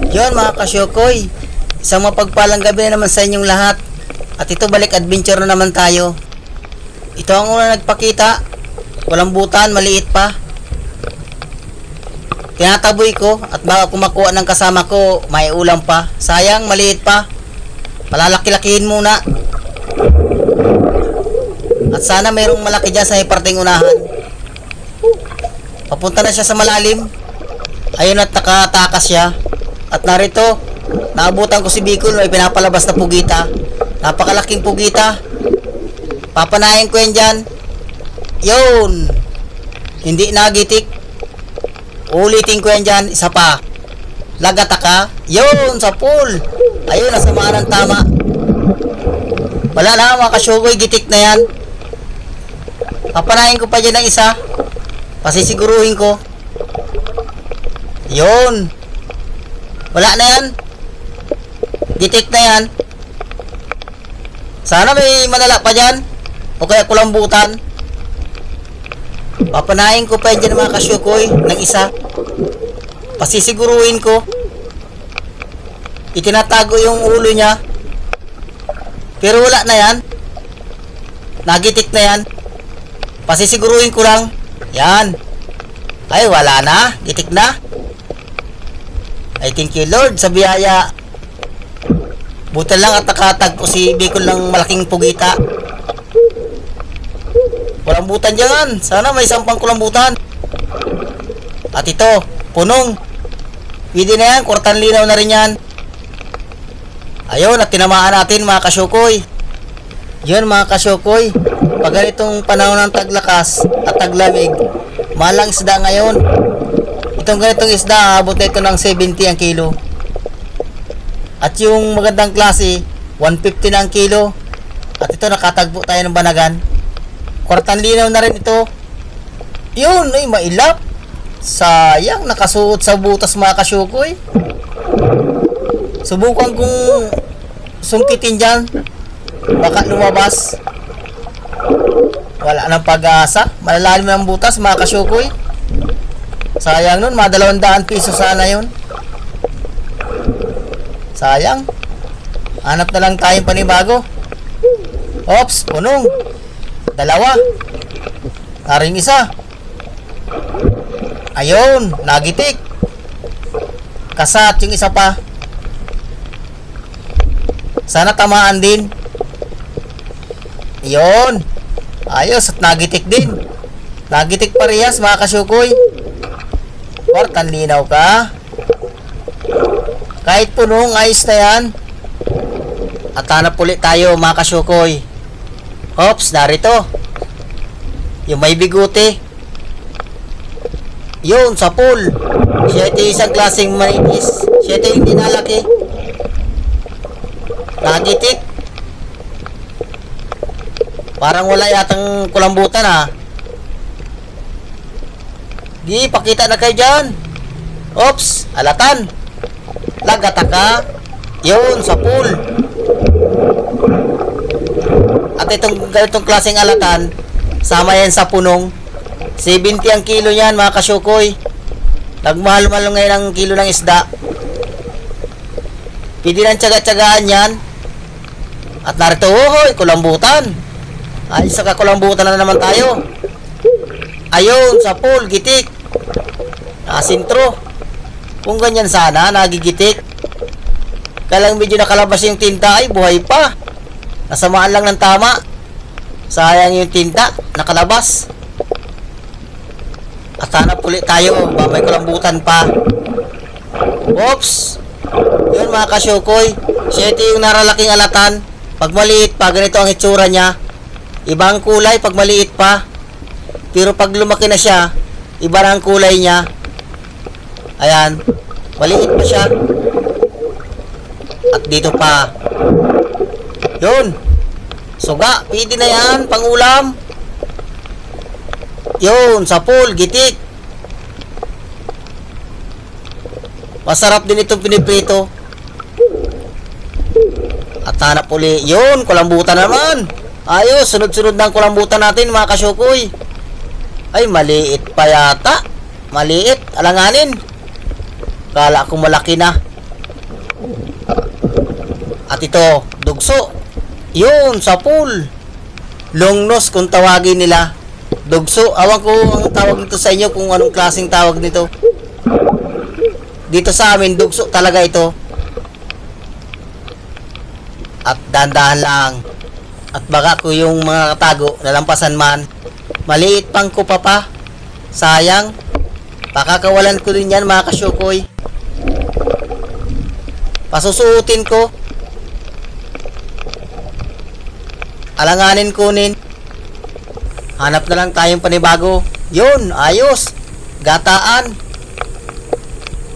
Yon mga kasyukoy, isang mapagpalang gabi na naman sa inyong lahat. At ito, balik adventure na naman tayo. Ito ang una nagpakita. Walang butan, maliit pa. Tinataboy ko at baka kumakuha ng kasama ko, may ulam pa. Sayang, maliit pa. Palalaki-lakihin muna. At sana mayroong malaki dyan sa iparting unahan. Papunta na siya sa malalim. Ayun at nakatakas siya. At narito, naabutan ko si Bicol, may pinapalabas na pugita. Napakalaking pugita. Papanayin ko yan dyan. Yun. Hindi nagitik. Ulitin ko yan dyan. Isa pa. Lagataka. Yun, sa pool. Ayun, nasamaan ng tama. Wala na mga kasyugoy, gitik na yan. Papanayin ko pa dyan ng isa. Pasisiguruhin ko. Yun. Wala na yan. Gitik na yan. Sana may manala pa dyan. O kaya kulambutan. Papanayin ko pa dyan mga kasyukoy ng isa. Pasisiguruhin ko. Itinatago yung ulo niya. Pero wala na yan. Nagitik na yan. Pasisiguruhin ko lang. Yan. Ay wala na. Gitik na. I thank you Lord sa biyaya. Buta lang at nakatag ko si Bicol ng malaking pugita. Kulambutan dyan. Sana may sampang kulambutan. At ito, punong. Pwede na yan, kurtan linaw na rin yan. Ayun, at tinamaan natin mga kasyukoy. Yun mga kasyukoy, pag ganitong panahon ng taglakas at taglamig, malang isda ngayon. Itong ganitong isda, abot na ito ng 70 ang kilo. At yung magandang klase, 150 na ang kilo. At ito, nakatagpo tayo ng banagan. Kwartan linaw na rin ito. Yun, ay mailap. Sayang, nakasuot sa butas mga kasyukoy. Subukan kong sungkitin dyan. Baka lumabas. Wala nang pag-asa. Malalalim ang butas mga kasyukoy. Sayang nun, mga 200 piso sana yun. Sayang. Hanap na lang tayong panibago. Ops, punong. Dalawa. Taring isa. Ayun, nagitik. Kasat yung isa pa. Sana tamaan din. Ayun. Ayos at nagitik din. Nagitik parehas mga kasyukoy. Kwartan linaw ka. Kahit punong, ayos na yan. At hanap ulit tayo mga kasyukoy. Ops, narito. Yung may biguti. Yun, sa pool. Siya ito isang klaseng manipis. Siya ito yung dinalaki. Nagitik. Parang wala yatang kulambutan ha. Di, pakita na kayo dyan. Ops, alatan. Lagataka. Yun, sa pool. At itong ganitong klaseng alatan, sama yan sa punong. 70 ang kilo yan mga kasyukoy. Nagmahal-mahal ngayon ang kilo ng isda. Pwede nang tsaga-tsagaan yan. At narito, hoy, kulambutan. Ay, saka kulambutan na naman tayo. Ayun, sa pool, gitik. Nakasintro. Kung ganyan sana, nagigitik. Kaya lang medyo nakalabas yung tinta, ay buhay pa. Nasamaan lang ng tama. Sayang yung tinta, nakalabas. At hanap ulit tayo, ba may kulambutan pa. Oops. Yun mga kasyukoy, siya ito yung naralaking alatan. Pag maliit pa, ganito ang itsura niya. Ibang kulay pag maliit pa. Pero pag lumaki na siya, iba na ang kulay niya. Ayan, maliit pa siya. At dito pa. Yun. Suga, pwede na yan, pangulam. Yun, sa pool, gitik. Masarap din itong piniprito. At hanap uli. Yun, kulambutan naman. Ayos, sunod-sunod ng kulambutan natin mga kasyukoy. Ay, maliit pa yata. Maliit, alanganin. Kala ko malaki na. At ito, dugso. Yun, sa pool. Long nose kung tawagin nila. Dugso, awan ko ang tawag nito sa inyo kung anong klaseng tawag nito. Dito sa amin, dugso talaga ito. At dandahan lang. At baka ko yung mga katago nalampasan man. Maliit pang ko pa. Sayang. Pakakawalan ko din yan mga kasyukoy. Pasusuotin ko. Alanganin kunin. Hanap na lang tayong panibago. Yun, ayos. Gataan.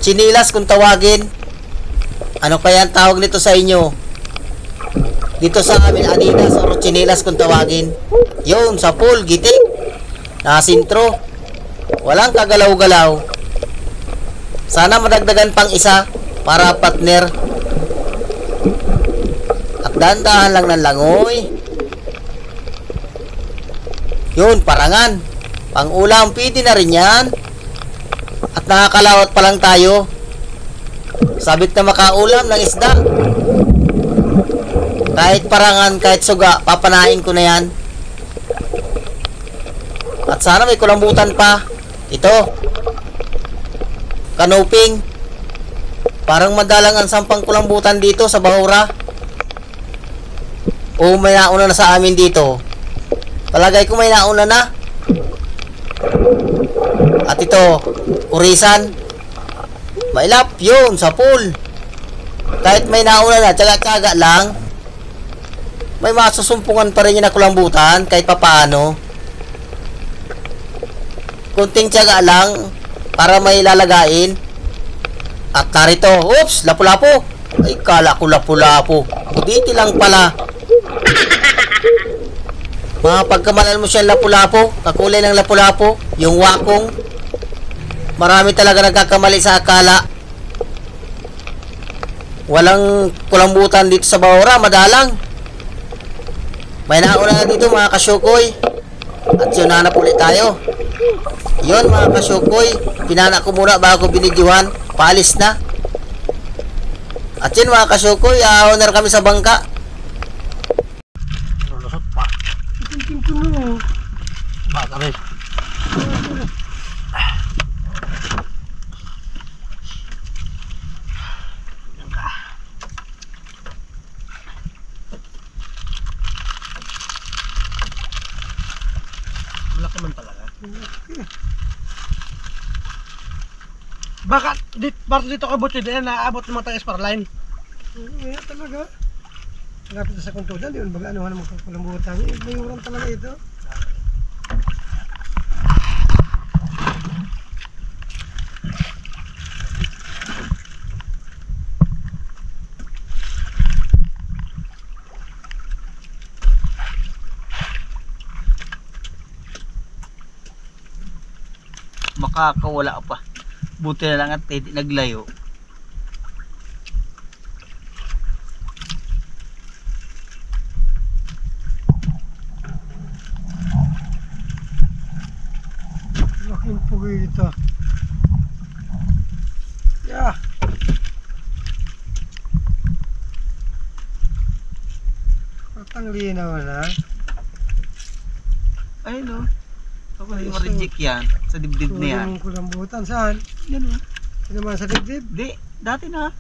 Chinilas kung tawagin. Ano kaya ang tawag nito sa inyo? Dito sa amin, Adidas or chinilas kung tawagin. Yun, sa pool, gitik. Nakasintro. Walang kagalaw-galaw. Sana madagdagan pang isa para partner. At dandahan lang ng langoy. Yun, parangan. Pang-ulam, pwede na rin yan. At nakakalawat pa lang tayo. Sabik na makaulam ng isda. Kahit parangan, kahit suga, papanain ko na yan. At sana may kulambutan pa. Ito. Kanoping. Parang madalang ang sampang kulambutan dito sa Bahura. O may nauna na sa amin dito. Palagay ko may nauna na. At ito, urisan. Mailap, yun, sa pool. Kahit may nauna na, tsaga-tsaga lang. May masusumpungan pa rin yung nakulambutan, kahit papaano. Kunting tsaga lang, para may lalagain. At narito, oops, lapu-lapu. Ay, kala ko lapu-lapu. Buditi lang pala. Mga pagkamalan mo siya lapu-lapu, kakulay ng lapu-lapu, yung wakong. Marami talaga nagkakamali sa akala. Walang kulambutan dito sa Bahura, madalang. May nauna na dito mga kasyukoy. At yun, hanap ulit tayo. Yun mga kasyukoy, pinana ko muna bago binidyuhan. Paalis na. At yun mga kasyukoy, honor kami sa bangka. Baka rin. Malaki man talaga. Baka dito ka butid na naabot ng mga tayo line. Kaya talaga. Nagapit sa kuntudan, di ba baga ano naman magkakulambutan. May urang talaga ito. Makakawala pa. Buti na lang at naglayo. Laking pugi ito. Yeah. Patang linaw na. Ay no. Ako hindi ma-reject yan. Sa dibdib na yan. Yung kulambutan saan? Yan o. Hindi naman sa dibdib. Di, dati na.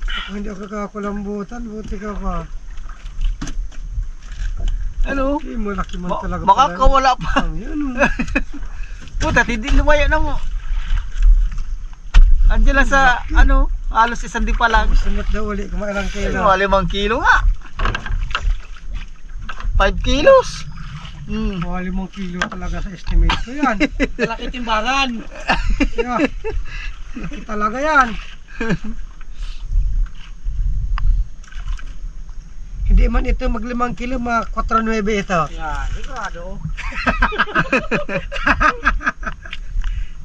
Ako hindi ako kakakulambutan. Buti ka pa. Ano? Hindi mo laki man talaga. Makakawala pa. Yan. Puta, hindi lumaya na mo. Andiyan lang sa, ano, halos isang di pa lang. Sunod daw ulit. Kumailang kilo. 5 kilo nga. 5 kilos. Mga 5 kilo talaga sa estimate ko yan. Malaki timbangan. Yeah. Laki talaga yan. Hindi man ito mag 5 kilo, mga 4.9 ito. Yan, sigurado.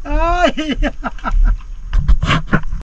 Ay!